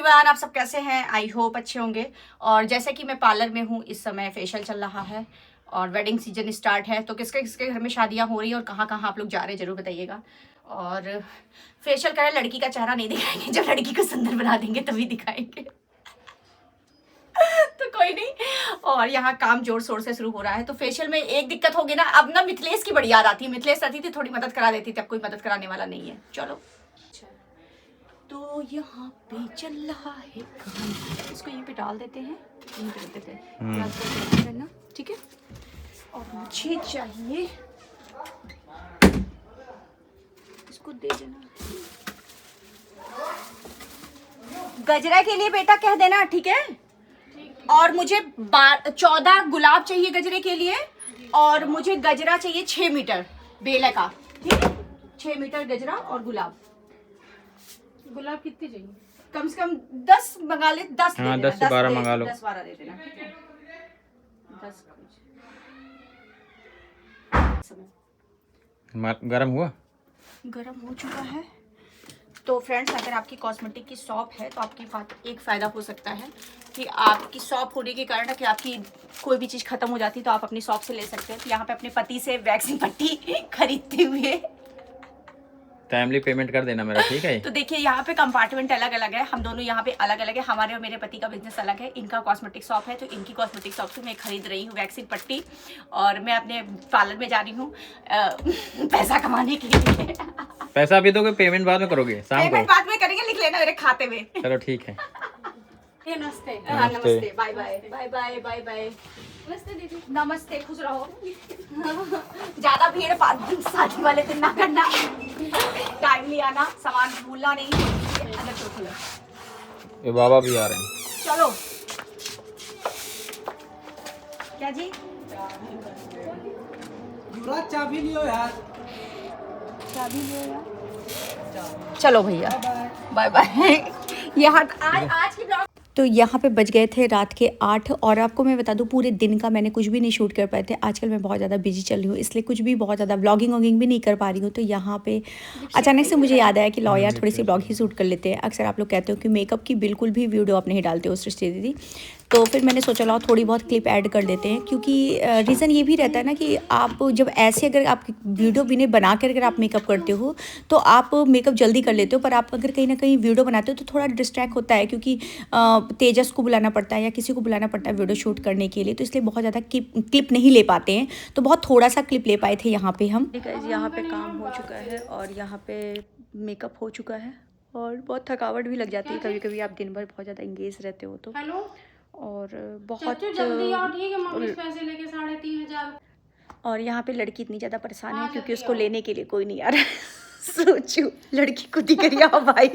Everyone, आप सब कैसे हैं? आई होप अच्छे होंगे। और जैसे कि मैं पार्लर में हूँ, इस समय फेशियल चल रहा है और वेडिंग सीजन स्टार्ट है, तो किसके किसके घर में शादियाँ हो रही हैं और कहाँ कहाँ आप लोग जा रहे हैं ज़रूर बताइएगा। और फेशियल करें, लड़की का चेहरा नहीं दिखाएंगे, जब लड़की को सुंदर बना देंगे तभी दिखाएंगे। तो कोई नहीं। और यहाँ काम जोर शोर से शुरू हो रहा है। तो फेशियल में एक दिक्कत होगी ना, अब ना मिथिलेश की बड़ी याद आती है। मिथिलेश आती थी, थोड़ी मदद करा देती थी, अब कोई मदद कराने वाला नहीं है। चलो, तो यहाँ पे चल रहा है काम। इसको यहीं पे डाल देते हैं, यहीं पे रख देते हैं ना, ठीक है। और मुझे चाहिए, इसको दे देना गजरा के लिए, बेटा कह देना, ठीक है। और मुझे 14 गुलाब चाहिए गजरे के लिए, और मुझे गजरा चाहिए 6 मीटर बेले का, ठीक है। 6 मीटर गजरा और गुलाब। गुलाब कितने चाहिए? कम से कम 10 मंगा ले, 10 हाँ, 10 से 12 मंगा लो। 10-12 दे देना, ठीक है। 10 गरम हुआ? गरम हो चुका है। तो फ्रेंड्स, अगर आपकी कॉस्मेटिक की शॉप है तो आपकी एक फ़ायदा हो सकता है कि आपकी शॉप होने के कारण कि आपकी कोई भी चीज़ ख़त्म हो जाती है तो आप अपनी शॉप से ले सकते हैं। तो यहाँ पे अपने पति से वैक्सिंग पट्टी खरीदते हुए टाइमली पेमेंट कर देना मेरा, ठीक है। तो देखिए, यहाँ पे कंपार्टमेंट अलग अलग है, हम दोनों यहाँ पे अलग अलग है। हमारे और मेरे पति का बिजनेस अलग है, इनका कॉस्मेटिक शॉप है, तो इनकी कॉस्मेटिक शॉप से मैं खरीद रही हूँ वैक्सिंग पट्टी। और मैं अपने पार्लर में जा रही हूँ पैसा कमाने के लिए। पैसा अभी दोगे, पेमेंट बाद में करोगे? शाम को पेमेंट बाद में करेंगे, लिख लेना मेरे खाते में। चलो ठीक है। नमस्ते। नमस्ते, bye bye bye bye bye bye. नमस्ते दीदी। नमस्ते, खुश रहो। ज्यादा भीड़ शादी वाले दिन ना करना, टाइमली आना, सामान भूलना नहीं। अंदर तो खुला। ये बाबा भी आ रहे हैं। चलो, क्या जी? चाबी लियो यार। चाबी लियो यार। चलो भैया, बाय बाय। यहाँ आज की ब्लॉग। तो यहाँ पे बज गए थे रात के 8, और आपको मैं बता दूँ पूरे दिन का मैंने कुछ भी नहीं शूट कर पाए थे। आजकल मैं बहुत ज़्यादा बिजी चल रही हूँ, इसलिए कुछ भी बहुत ज़्यादा व्लॉगिंग वॉगिंग भी नहीं कर पा रही हूँ। तो यहाँ पे अचानक से मुझे याद आया कि लाओ यार थोड़ी सी व्लॉग ही शूट कर लेते हैं। अक्सर आप लोग कहते हो कि मेकअप की बिल्कुल भी वीडियो आप नहीं डालते हो सृष्टि दीदी, तो फिर मैंने सोचा लाओ थोड़ी बहुत क्लिप ऐड कर देते हैं। क्योंकि रीज़न ये भी रहता है ना कि आप जब ऐसे अगर आप वीडियो भी नहीं बना कर अगर आप मेकअप करते हो तो आप मेकअप जल्दी कर लेते हो, पर आप अगर कहीं ना कहीं वीडियो बनाते हो तो थोड़ा डिस्ट्रैक्ट होता है, क्योंकि तेजस को बुलाना पड़ता है या किसी को बुलाना पड़ता है वीडियो शूट करने के लिए, तो इसलिए बहुत ज़्यादा क्लिप नहीं ले पाते हैं। तो बहुत थोड़ा सा क्लिप ले पाए थे यहाँ पे हम। यहाँ पे काम हो चुका है और यहाँ पे मेकअप हो चुका है, और बहुत थकावट भी लग जाती है कभी कभी, आप दिन भर बहुत ज़्यादा इंगेज रहते हो तो। हेलो। और बहुत जल्दी आओ, ठीक है। मम्मी पैसे लेके 3,500। और यहाँ पे लड़की इतनी ज़्यादा परेशान है क्योंकि उसको लेने के लिए कोई नहीं आ रहा है। सोचो, लड़की को दिख रही है भाई,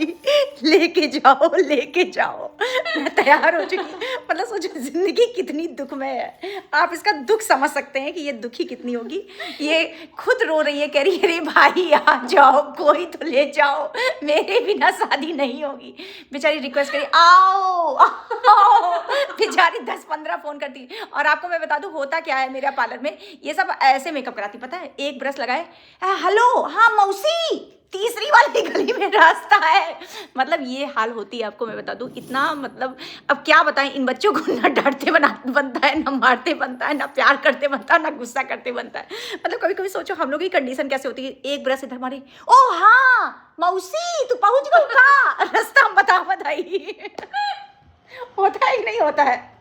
लेके जाओ लेके जाओ। मैं तैयार हो चुकी, मतलब सोचो जिंदगी कितनी दुखमय है। आप इसका दुख समझ सकते हैं कि ये दुखी कितनी होगी। ये खुद रो रही है, कह रही है अरे भाई आ जाओ, कोई तो ले जाओ, मेरे बिना शादी नहीं होगी। बेचारी रिक्वेस्ट करी आओ आओ, बेचारी 10-15 फ़ोन करती। और आपको मैं बता दूं होता क्या है मेरे पार्लर में, ये सब ऐसे मेकअप कराती, पता है। एक ब्रश लगाए, हेलो हाँ मौसी, तीसरी वाली गली में रास्ता है। मतलब ये हाल होती है, आपको मैं बता दूं। इतना मतलब अब क्या बताएं, इन बच्चों को ना डांटते बनता है, ना मारते बनता है, ना प्यार करते बनता है, ना गुस्सा करते बनता है। मतलब कभी कभी सोचो हम लोग की कंडीशन कैसे होती है। एक ब्रश इधर मारी, ओ हाँ मौसी तू पहुंच गई का, रास्ता हम बताई। होता है कि नहीं होता है।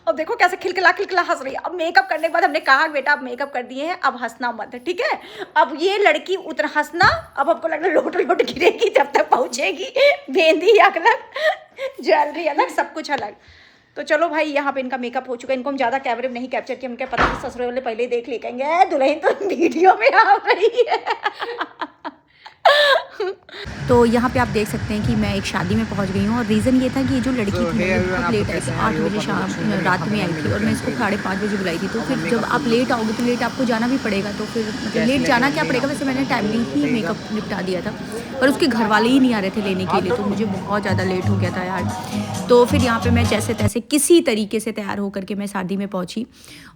अब देखो कैसे खिलखिला हंस रही है। अब मेकअप करने के बाद हमने कहा बेटा अब मेकअप कर दिए हैं, अब हंसना मत, ठीक है। अब ये लड़की उतना हंसना, अब हमको लग रहा है लोट गिरेगी जब तक पहुंचेगी। मेहंदी अलग, ज्वेलरी अलग, सब कुछ अलग। तो चलो भाई, यहाँ पे इनका मेकअप हो चुका है। इनको हम ज़्यादा कैमरे में नहीं कैप्चर किया, उनके पता नहीं ससुरे वाले पहले ही देख ले, कहेंगे दुल्हन तो वीडियो में आ रही है। तो यहाँ पे आप देख सकते हैं कि मैं एक शादी में पहुँच गई हूँ, और रीज़न ये था कि ये जो लड़की थी बहुत लेट आई थी, 8 बजे शाम रात में आई थी, और मैं इसको 5:30 बजे बुलाई थी। तो फिर जब आप लेट आओगे तो लेट आपको जाना भी पड़ेगा, तो फिर मतलब लेट जाना क्या पड़ेगा। वैसे मैंने टाइमली ही मेकअप निपटा दिया था, पर उसके घर वाले ही नहीं आ रहे थे लेने के लिए, तो मुझे बहुत ज़्यादा लेट हो गया था यार। तो फिर यहाँ पे मैं जैसे तैसे किसी तरीके से तैयार होकर के मैं शादी में पहुँची।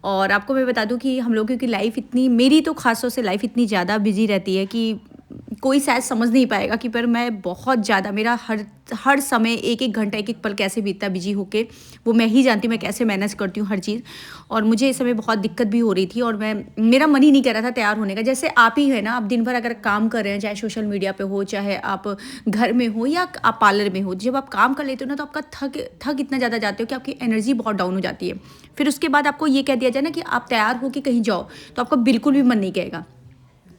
और आपको मैं बता दूँ कि हम लोगों की लाइफ इतनी, मेरी तो खासतौर से लाइफ इतनी ज़्यादा बिजी रहती है कि कोई शायद समझ नहीं पाएगा कि पर मैं बहुत ज़्यादा मेरा हर समय एक एक घंटा एक एक पल कैसे बीतता बिजी होके, वो मैं ही जानती हूँ मैं कैसे मैनेज करती हूँ हर चीज़। और मुझे इस समय बहुत दिक्कत भी हो रही थी और मेरा मन ही नहीं कर रहा था तैयार होने का। जैसे आप ही है ना, आप दिन भर अगर काम कर रहे हैं, चाहे सोशल मीडिया पे हो, चाहे आप घर में हो या आप पार्लर में हो, जब आप काम कर लेते हो ना तो आपका थक इतना ज़्यादा जाते हो कि आपकी एनर्जी बहुत डाउन हो जाती है। फिर उसके बाद आपको ये कह दिया जाए ना कि आप तैयार हो कि कहीं जाओ, तो आपका बिल्कुल भी मन नहीं कहेगा।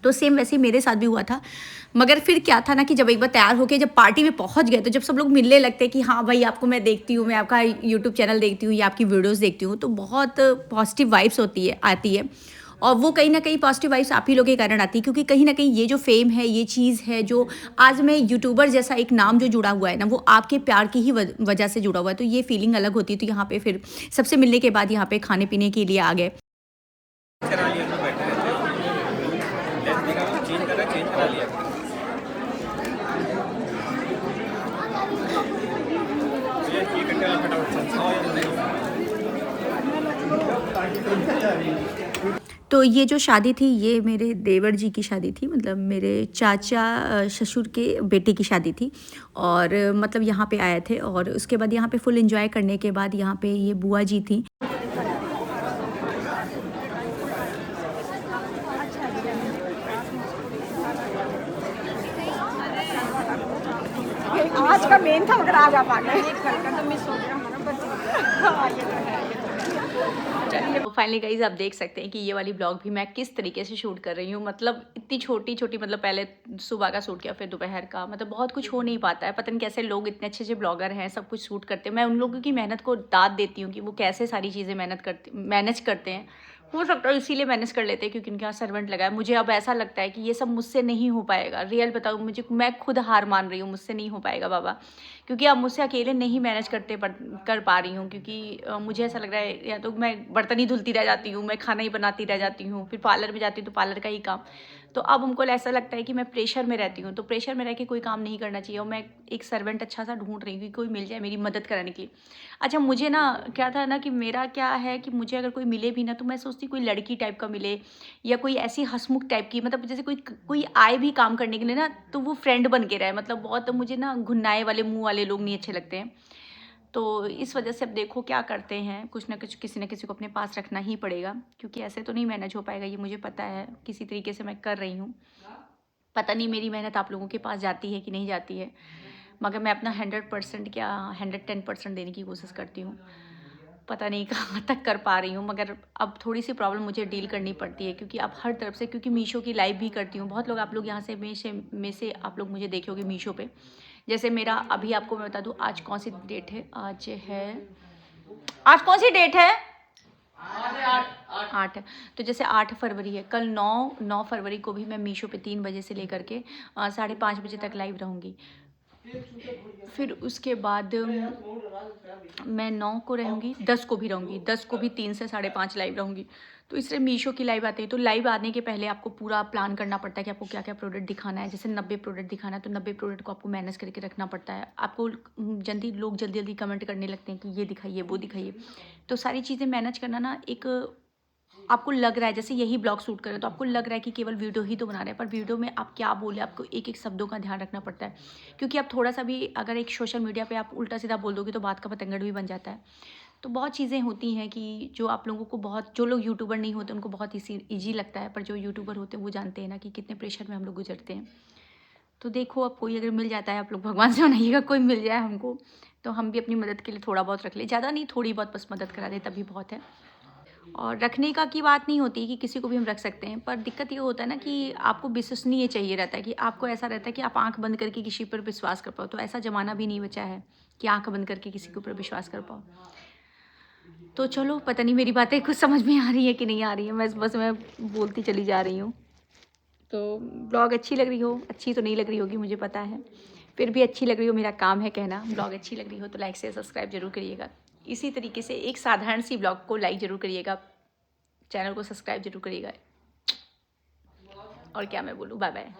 तो सेम वैसे ही मेरे साथ भी हुआ था। मगर फिर क्या था ना कि जब एक बार तैयार होके जब पार्टी में पहुंच गए, तो जब सब लोग मिलने लगते हैं कि हाँ भाई आपको मैं देखती हूँ, मैं आपका यूट्यूब चैनल देखती हूँ या आपकी वीडियोस देखती हूँ, तो बहुत पॉजिटिव वाइब्स आती है। और वो कहीं ना कहीं पॉजिटिव वाइब्स आप ही लोगों के कारण आती है, क्योंकि कहीं ना कहीं ये जो फेम है, ये चीज़ है जो आज मैं यूट्यूबर जैसा एक नाम जो जुड़ा हुआ है ना, वो आपके प्यार की ही वजह से जुड़ा हुआ है। तो ये फीलिंग अलग होती है। तो यहाँ पे फिर सबसे मिलने के बाद यहाँ पे खाने पीने के लिए आ गए। तो ये जो शादी थी, ये मेरे देवर जी की शादी थी, मतलब मेरे चाचा ससुर के बेटे की शादी थी। और मतलब यहाँ पे आए थे और उसके बाद यहाँ पे फुल एंजॉय करने के बाद यहाँ पे ये बुआ जी थी। आज का मेन था, मगर आज आप आ गए। फाइनली गाइज आप देख सकते हैं कि ये वाली ब्लॉग भी मैं किस तरीके से शूट कर रही हूँ। मतलब इतनी छोटी छोटी, मतलब पहले सुबह का शूट किया, फिर दोपहर का, मतलब बहुत कुछ हो नहीं पाता है। पता नहीं कैसे लोग इतने अच्छे अच्छे ब्लॉगर हैं, सब कुछ शूट करते हैं। मैं उन लोगों की मेहनत को दाद देती हूँ कि वो कैसे सारी चीज़ें मैनेज करते हैं। हो सकता है इसीलिए मैनेज कर लेते हैं क्योंकि उनके यहाँ सर्वेंट लगा है। मुझे अब ऐसा लगता है कि ये सब मुझसे नहीं हो पाएगा। रियल बताऊँ, मैं खुद हार मान रही हूँ, मुझसे नहीं हो पाएगा बाबा, क्योंकि अब मुझसे अकेले नहीं मैनेज कर पा रही हूँ। क्योंकि मुझे ऐसा लग रहा है या तो मैं बर्तन ही धुलती रह जाती हूँ, मैं खाना ही बनाती रह जाती हूँ, फिर पार्लर में जाती हूँ तो पार्लर का ही काम। तो अब हमको ऐसा लगता है कि मैं प्रेशर में रहती हूँ, तो प्रेशर में रह के कोई काम नहीं करना चाहिए। और मैं एक सर्वेंट अच्छा सा ढूंढ रही हूँ कि कोई मिल जाए मेरी मदद कराने के लिए। अच्छा, मुझे ना क्या था ना कि मेरा क्या है कि मुझे अगर कोई मिले भी ना, तो मैं सोचती कोई लड़की टाइप का मिले या कोई ऐसी हंसमुख टाइप की, मतलब जैसे कोई आए भी काम करने के लिए ना, तो वो फ्रेंड बन के रहे। मतलब बहुत मुझे ना घुन्नाए वाले मुँह वाले लोग नहीं अच्छे लगते हैं। तो इस वजह से अब देखो क्या करते हैं, कुछ ना कुछ किसी न किसी को अपने पास रखना ही पड़ेगा, क्योंकि ऐसे तो नहीं मैनेज हो पाएगा, ये मुझे पता है। किसी तरीके से मैं कर रही हूँ, पता नहीं मेरी मेहनत आप लोगों के पास जाती है कि नहीं जाती है, मगर मैं अपना 100% क्या 110% देने की कोशिश करती हूँ। पता नहीं कहाँ तक कर पा रही हूँ, मगर अब थोड़ी सी प्रॉब्लम मुझे डील करनी पड़ती है, क्योंकि अब हर तरफ से, क्योंकि मीशो की लाइव भी करती हूँ। बहुत लोग आप लोग यहाँ से में से आप लोग मुझे देखे होगे मीशो पे। जैसे मेरा अभी आपको मैं बता दूँ, आज कौन सी डेट है, आज कौन सी डेट है, 8 है। तो जैसे 8 फरवरी है, कल 9 फरवरी को भी मैं मीशो पे 3 बजे से लेकर के 5:30 बजे तक लाइव रहूँगी। फिर उसके बाद मैं 9 को रहूँगी, 10 को भी रहूँगी, 10 को भी 3 से 5:30 लाइव रहूँगी। तो इसलिए मीशो की लाइव आती है। तो लाइव आने के पहले आपको पूरा प्लान करना पड़ता है कि आपको क्या क्या प्रोडक्ट दिखाना है। जैसे 90 प्रोडक्ट दिखाना है, तो 90 प्रोडक्ट को आपको मैनेज करके रखना पड़ता है। आपको लोग जल्दी कमेंट करने लगते हैं कि ये दिखाइए, वो दिखाइए। तो सारी चीज़ें मैनेज करना ना, एक आपको लग रहा है जैसे यही ब्लॉग शूट कर रहे हो, तो आपको लग रहा है कि केवल वीडियो ही तो बना रहे हैं, पर वीडियो में आप क्या बोले, आपको एक एक शब्दों का ध्यान रखना पड़ता है। क्योंकि आप थोड़ा सा भी अगर एक सोशल मीडिया पे आप उल्टा सीधा बोल दोगे तो बात का पतंगड़ भी बन जाता है। तो बहुत चीज़ें होती हैं कि जो आप लोगों को जो लोग यूट्यूबर नहीं होते उनको बहुत ईजी लगता है, पर जो यूट्यूबर होते हैं वो जानते हैं ना कि कितने प्रेशर में हम लोग गुजरते हैं। तो देखो, अब कोई अगर मिल जाता है, आप लोग भगवान से मनाइएगा कोई मिल जाए हमको, तो हम भी अपनी मदद के लिए थोड़ा बहुत रख ले, ज़्यादा नहीं, थोड़ी बहुत बस मदद करा दे तभी बहुत है। और रखने का की बात नहीं होती कि किसी को भी हम रख सकते हैं, पर दिक्कत ये होता है ना कि आपको विश्वसनीय चाहिए रहता है, कि आपको ऐसा रहता है कि आप आंख बंद करके किसी पर विश्वास कर पाओ। तो ऐसा ज़माना भी नहीं बचा है कि आंख बंद करके किसी के ऊपर विश्वास कर पाओ। तो चलो, पता नहीं मेरी बातें कुछ समझ में आ रही है कि नहीं आ रही है, मैं बोलती चली जा रही हूँ। तो ब्लॉग अच्छी लग रही हो, अच्छी तो नहीं लग रही होगी मुझे पता है, फिर भी अच्छी लग रही हो, मेरा काम है कहना। ब्लॉग अच्छी लग रही हो तो लाइक से सब्सक्राइब जरूर करिएगा। इसी तरीके से एक साधारण सी ब्लॉग को लाइक ज़रूर करिएगा, चैनल को सब्सक्राइब जरूर करिएगा। और क्या मैं बोलूँ, बाय बाय।